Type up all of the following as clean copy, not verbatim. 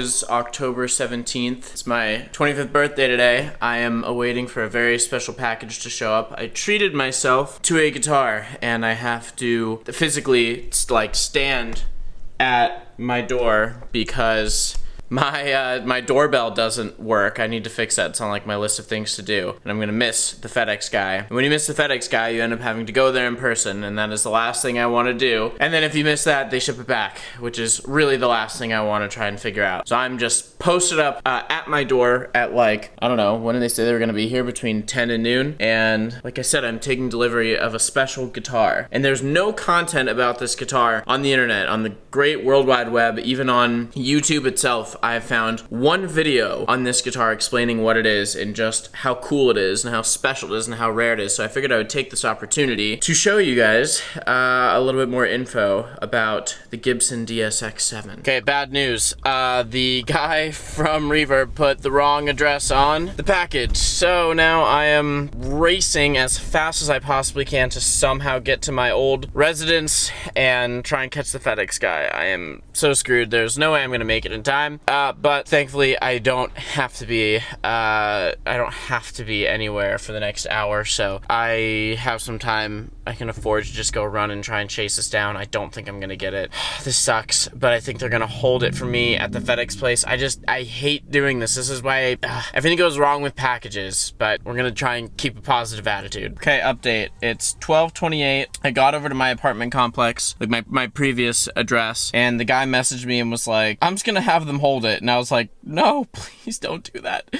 is October 17th. It's my 25th birthday today. I am awaiting for a very special package to show up. I treated myself to a guitar, and I have to physically like stand at my door because my doorbell doesn't work. I need to fix that. It's on like my list of things to do. And I'm gonna miss the FedEx guy. And when you miss the FedEx guy, you end up having to go there in person, and that is the last thing I wanna do. And then if you miss that, they ship it back, which is really the last thing I wanna try and figure out. So I'm just posted up at my door at like, I don't know, when did they say they were gonna be here? Between 10 and noon. And like I said, I'm taking delivery of a special guitar. And there's no content about this guitar on the internet, on the great World Wide Web, even on YouTube itself. I found one video on this guitar explaining what it is and just how cool it is and how special it is and how rare it is. So I figured I would take this opportunity to show you guys a little bit more info about the Gibson DSX7. Okay, bad news. The guy from Reverb put the wrong address on the package. So now I am racing as fast as I possibly can to somehow get to my old residence and try and catch the FedEx guy. I am so screwed. There's no way I'm gonna make it in time. But thankfully I don't have to be anywhere for the next hour, so I have some time. I can afford to just go run and try and chase this down. I don't think I'm gonna get it. This sucks, but I think they're gonna hold it for me at the FedEx place. I hate doing this. This is why everything goes wrong with packages, but we're gonna try and keep a positive attitude. Okay, update. It's 12:28. I got over to my apartment complex, like my previous address, and the guy messaged me and was like, I'm just gonna have them hold it. And I was like, no, please don't do that.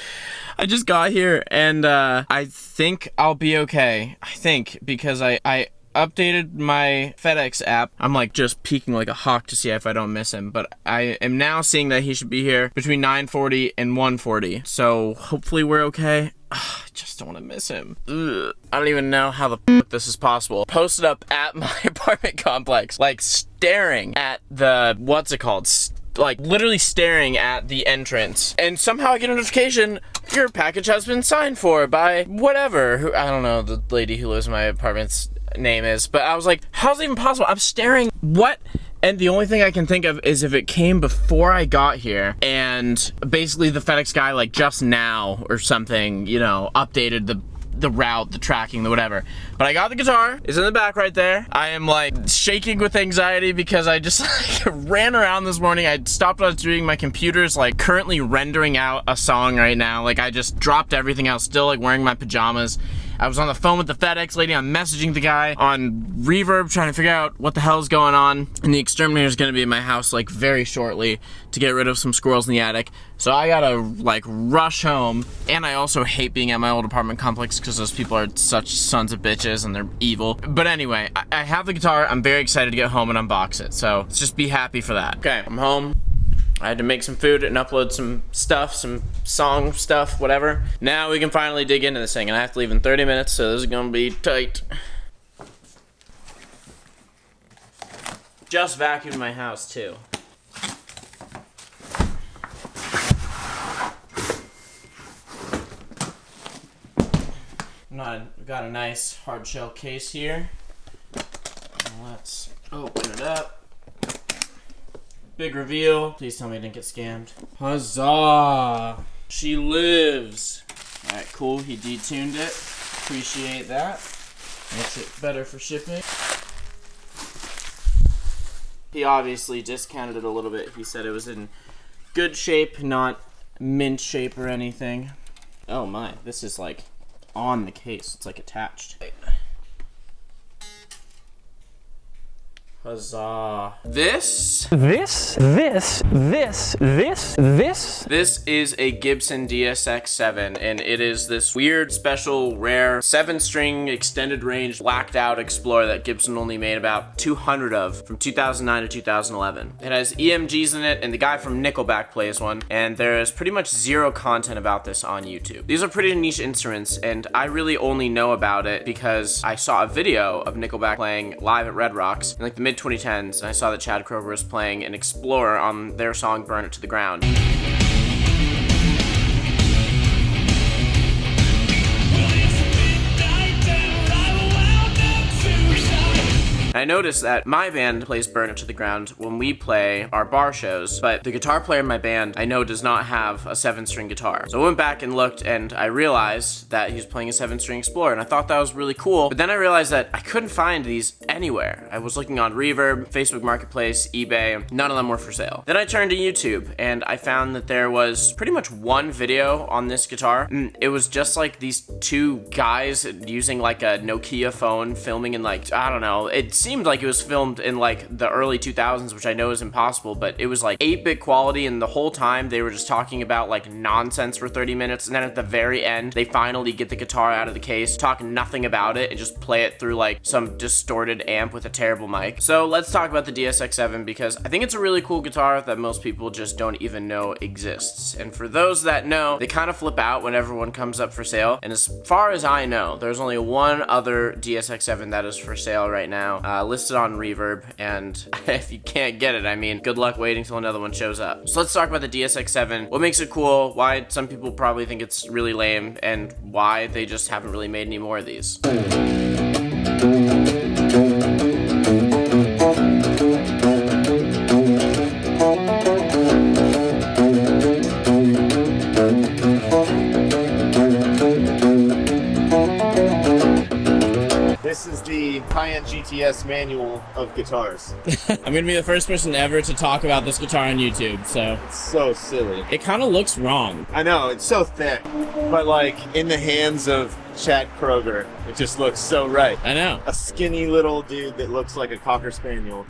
I just got here, and I think I'll be okay. I think, because I updated my FedEx app. I'm like just peeking like a hawk to see if I don't miss him, but I am now seeing that he should be here between 9:40 and 1:40. So hopefully we're okay. I just don't want to miss him. Ugh. I don't even know how the f this is possible. Posted up at my apartment complex, like staring at the, what's it called? Like literally staring at the entrance, and somehow I get a notification, your package has been signed for by whatever, who, I don't know the lady who lives in my apartment's name is, but I was like, how's it even possible? I'm staring, what? And the only thing I can think of is if it came before I got here, and basically the FedEx guy like just now or something, you know, updated the route, the tracking, the whatever. But I got the guitar. It's in the back right there. I am like shaking with anxiety because I just like ran around this morning. I stopped what I was doing. My computer's like currently rendering out a song right now. Like I just dropped everything. I was still like wearing my pajamas. I was on the phone with the FedEx lady. I'm messaging the guy on Reverb trying to figure out what the hell's going on. And the exterminator's gonna be in my house like very shortly to get rid of some squirrels in the attic. So I gotta like rush home. And I also hate being at my old apartment complex because those people are such sons of bitches and they're evil. But anyway, I have the guitar. I'm very excited to get home and unbox it. So let's just be happy for that. Okay, I'm home. I had to make some food and upload some stuff, some song stuff, whatever. Now we can finally dig into this thing, and I have to leave in 30 minutes, so this is gonna be tight. Just vacuumed my house, too. Got a nice hard shell case here. Let's open it up. Big reveal. Please tell me I didn't get scammed. Huzzah! She lives! Alright, cool. He detuned it. Appreciate that. Makes it better for shipping. He obviously discounted it a little bit. He said it was in good shape, not mint shape or anything. Oh my, this is like on the case. It's like attached. Huzzah. This is a Gibson DSX7, and it is this weird, special, rare 7-string extended range blacked out Explorer that Gibson only made about 200 of from 2009 to 2011. It has EMGs in it, and the guy from Nickelback plays one, and there is pretty much zero content about this on YouTube. These are pretty niche instruments, and I really only know about it because I saw a video of Nickelback playing live at Red Rocks in like the mid-2010s, and I saw that Chad Kroeger was playing an Explorer on their song Burn It to the Ground. I noticed that my band plays Burn It to the Ground when we play our bar shows, but the guitar player in my band I know does not have a 7-string guitar. So I went back and looked, and I realized that he was playing a 7-string Explorer, and I thought that was really cool. But then I realized that I couldn't find these anywhere. I was looking on Reverb, Facebook Marketplace, eBay, none of them were for sale. Then I turned to YouTube, and I found that there was pretty much one video on this guitar. And it was just like these two guys using like a Nokia phone filming in like, I don't know, it seemed like it was filmed in like the early 2000s, which I know is impossible, but it was like 8-bit quality, and the whole time they were just talking about like nonsense for 30 minutes, and then at the very end they finally get the guitar out of the case, talk nothing about it, and just play it through like some distorted amp with a terrible mic. So let's talk about the DSX7, because I think it's a really cool guitar that most people just don't even know exists. And for those that know, they kind of flip out whenever one comes up for sale, and as far as I know, there's only one other DSX7 that is for sale right now, listed on Reverb, and if you can't get it, I mean, good luck waiting till another one shows up. So let's talk about the DSX7, what makes it cool, why some people probably think it's really lame, and why they just haven't really made any more of these. This is the high-end GTS manual of guitars. I'm gonna be the first person ever to talk about this guitar on YouTube, so. It's so silly. It kind of looks wrong. I know, it's so thick, but like in the hands of Chad Kroger, it just looks so right. I know. A skinny little dude that looks like a Cocker Spaniel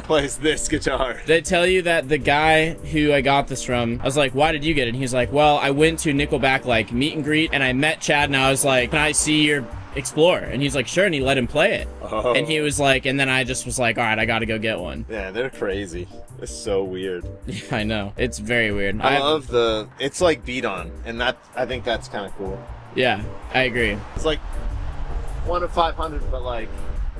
plays this guitar. Did I tell you that the guy who I got this from, I was like, why did you get it? And he's like, well, I went to Nickelback like meet and greet, and I met Chad, and I was like, can I see your Explorer? And he's like, sure, and he let him play it. Oh. And he was like, and then I just was like, all right, I gotta go get one. Yeah, they're crazy. It's so weird. Yeah, I know. It's very weird. I love it's like beat on, and I think that's kind of cool. Yeah, I agree. It's like 1 of 500, but like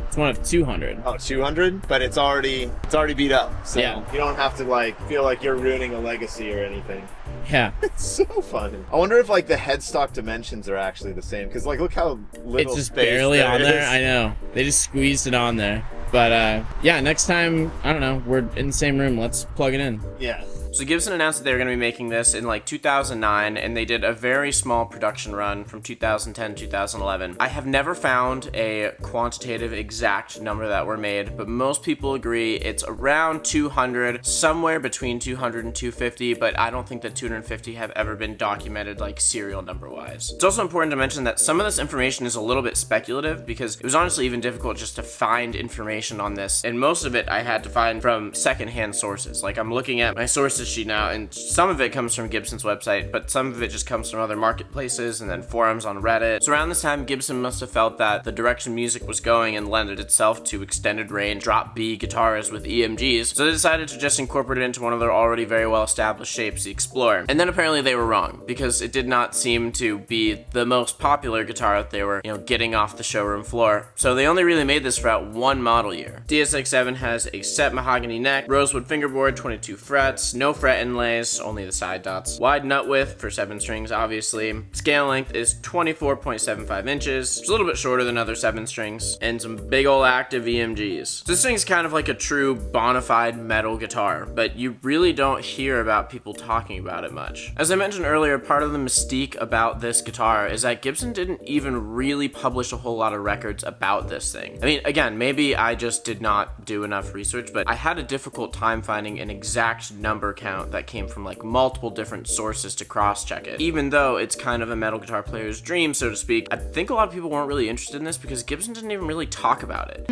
It's 1 of 200. Oh, 200? But it's already beat up. So yeah. You don't have to like feel like you're ruining a legacy or anything. Yeah. It's so funny. I wonder if like the headstock dimensions are actually the same, because like look how little it's just space barely there on there. is. I know. They just squeezed it on there. But yeah, next time, I don't know, we're in the same room, let's plug it in. Yeah. So Gibson announced that they were going to be making this in like 2009, and they did a very small production run from 2010 to 2011. I have never found a quantitative exact number that were made, but most people agree it's around 200, somewhere between 200 and 250, but I don't think that 250 have ever been documented like serial number wise. It's also important to mention that some of this information is a little bit speculative, because it was honestly even difficult just to find information on this, and most of it I had to find from secondhand sources. Like I'm looking at my sources sheet now, and some of it comes from Gibson's website, but some of it just comes from other marketplaces and then forums on Reddit. So around this time, Gibson must have felt that the direction music was going and lended itself to extended range drop B guitars with EMGs, so they decided to just incorporate it into one of their already very well established shapes, the Explorer. And then apparently they were wrong, because it did not seem to be the most popular guitar that they were, getting off the showroom floor. So they only really made this for about one model year. DSX7 has a set mahogany neck, rosewood fingerboard, 22 frets, no fret inlays, only the side dots. Wide nut width for 7 strings, obviously. Scale length is 24.75 inches, it's a little bit shorter than other 7 strings, and some big ol' active EMGs. So this thing's kind of like a true bona fide metal guitar, but you really don't hear about people talking about it much. As I mentioned earlier, part of the mystique about this guitar is that Gibson didn't even really publish a whole lot of records about this thing. I mean, again, maybe I just did not do enough research, but I had a difficult time finding an exact number count that came from like multiple different sources to cross-check it. Even though it's kind of a metal guitar player's dream, so to speak, I think a lot of people weren't really interested in this because Gibson didn't even really talk about it.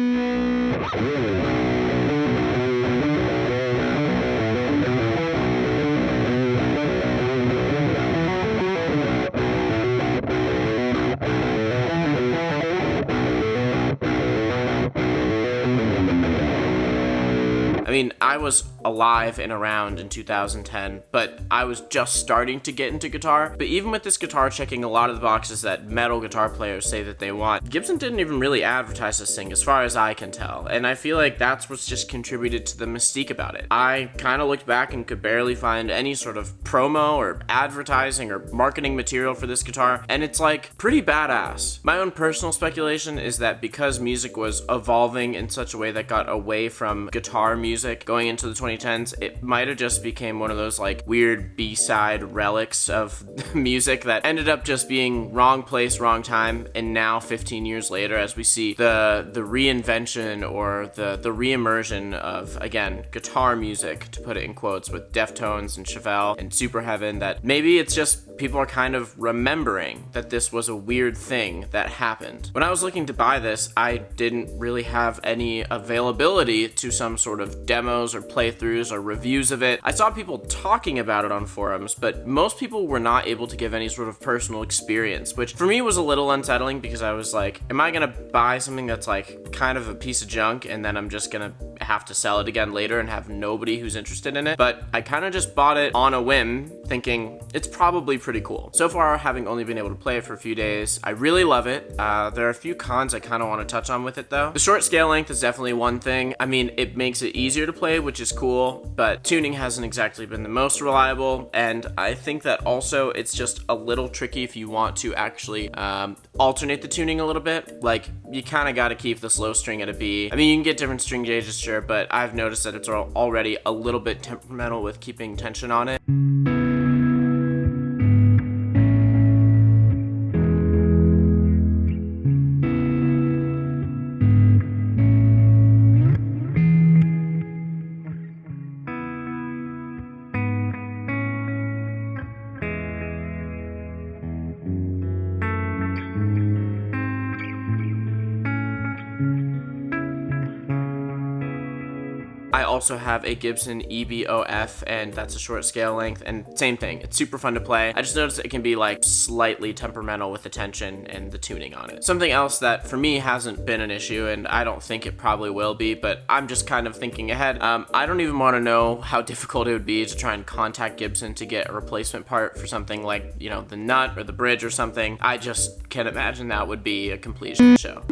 I mean, I was alive and around in 2010, but I was just starting to get into guitar. But even with this guitar checking a lot of the boxes that metal guitar players say that they want, Gibson didn't even really advertise this thing as far as I can tell. And I feel like that's what's just contributed to the mystique about it. I kind of looked back and could barely find any sort of promo or advertising or marketing material for this guitar, and it's like pretty badass. My own personal speculation is that because music was evolving in such a way that got away from guitar music going into the 2010s, it might have just became one of those like weird B-side relics of music that ended up just being wrong place, wrong time, and now 15 years later, as we see the reinvention or the re-immersion of, again, guitar music, to put it in quotes, with Deftones and Chevelle and Super Heaven, that maybe it's just people are kind of remembering that this was a weird thing that happened. When I was looking to buy this, I didn't really have any availability to some sort of demos or playthroughs or reviews of it. I saw people talking about it on forums, but most people were not able to give any sort of personal experience, which for me was a little unsettling because I was like, am I gonna buy something that's like kind of a piece of junk and then I'm just gonna have to sell it again later and have nobody who's interested in it? But I kind of just bought it on a whim, thinking it's probably pretty cool. So far, having only been able to play it for a few days, I really love it. There are a few cons I kind of want to touch on with it though. The short scale length is definitely one thing. I mean, it makes it easier to play, which is cool, but tuning hasn't exactly been the most reliable, and I think that also it's just a little tricky if you want to actually alternate the tuning a little bit. Like, you kind of got to keep the slow string at a B. I mean, you can get different string gauges, sure, but I've noticed that it's already a little bit temperamental with keeping tension on it. I also have a Gibson EBOF, and that's a short scale length, and same thing, it's super fun to play. I just noticed it can be like slightly temperamental with the tension and the tuning on it. Something else that for me hasn't been an issue, and I don't think it probably will be, but I'm just kind of thinking ahead. I don't even want to know how difficult it would be to try and contact Gibson to get a replacement part for something like, you know, the nut or the bridge or something. I just can't imagine that would be a complete show.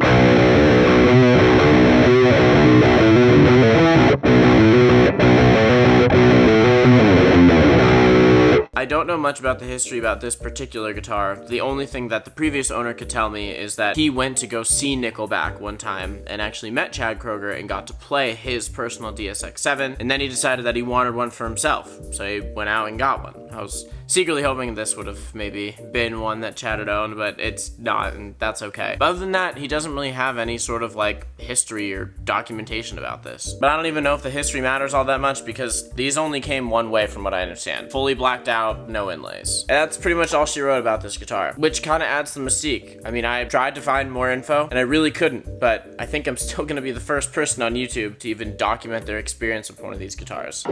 I don't know much about the history about this particular guitar. The only thing that the previous owner could tell me is that he went to go see Nickelback one time and actually met Chad Kroeger and got to play his personal DSX7, and then he decided that he wanted one for himself, so he went out and got one. I was secretly hoping this would have maybe been one that Chad had owned, but it's not, and that's okay. But other than that, he doesn't really have any sort of like history or documentation about this. But I don't even know if the history matters all that much because these only came one way from what I understand. Fully blacked out, no inlays. And that's pretty much all she wrote about this guitar, which kind of adds the mystique. I mean, I tried to find more info and I really couldn't, but I think I'm still gonna be the first person on YouTube to even document their experience with one of these guitars.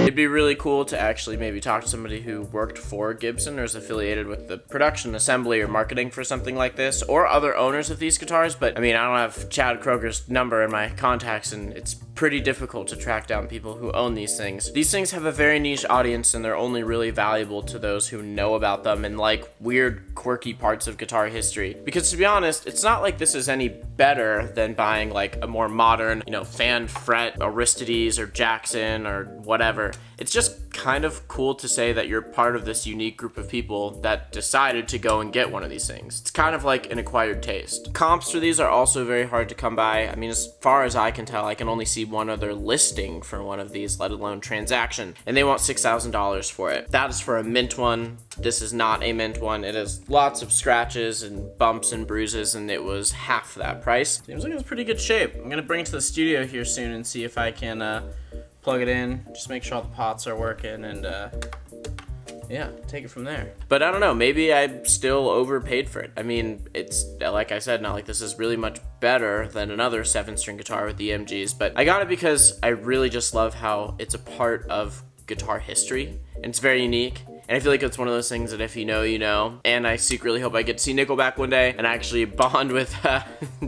It'd be really cool to actually maybe talk to somebody who worked for Gibson or is affiliated with the production, assembly, or marketing for something like this, or other owners of these guitars, but I mean, I don't have Chad Kroeger's number in my contacts, and it's pretty difficult to track down people who own these things. These things have a very niche audience, and they're only really valuable to those who know about them and like weird, quirky parts of guitar history. Because to be honest, it's not like this is any better than buying like a more modern, you know, fan fret Aristides or Jackson or whatever. It's just kind of cool to say that you're part of this unique group of people that decided to go and get one of these things. It's kind of like an acquired taste. Comps for these are also very hard to come by. I mean, as far as I can tell, I can only see one other listing for one of these, let alone transaction, and they want $6,000 for it. That is for a mint one. This is not a mint one. It has lots of scratches and bumps and bruises, and it was half that price. Seems like it's pretty good shape. I'm gonna bring it to the studio here soon and see if I can plug it in, just make sure all the pots are working and yeah, take it from there. But I don't know, maybe I still overpaid for it. I mean, it's, like I said, not like this is really much better than another 7-string guitar with the EMGs, but I got it because I really just love how it's a part of guitar history, and it's very unique. And I feel like it's one of those things that if you know, you know. And I secretly hope I get to see Nickelback one day and actually bond with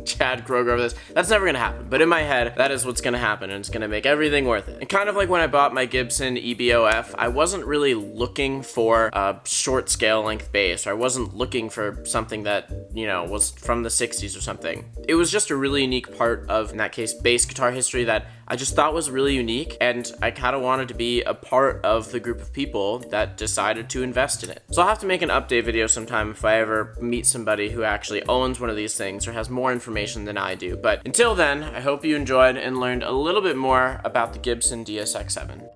Chad Kroeger over this. That's never gonna happen. But in my head, that is what's gonna happen, and it's gonna make everything worth it. And kind of like when I bought my Gibson EBOF, I wasn't really looking for a short scale length bass, or I wasn't looking for something that, you know, was from the 60s or something. It was just a really unique part of, in that case, bass guitar history that I just thought was really unique, and I kind of wanted to be a part of the group of people that decided to invest in it. So I'll have to make an update video sometime if I ever meet somebody who actually owns one of these things or has more information than I do. But until then, I hope you enjoyed and learned a little bit more about the Gibson DSX7.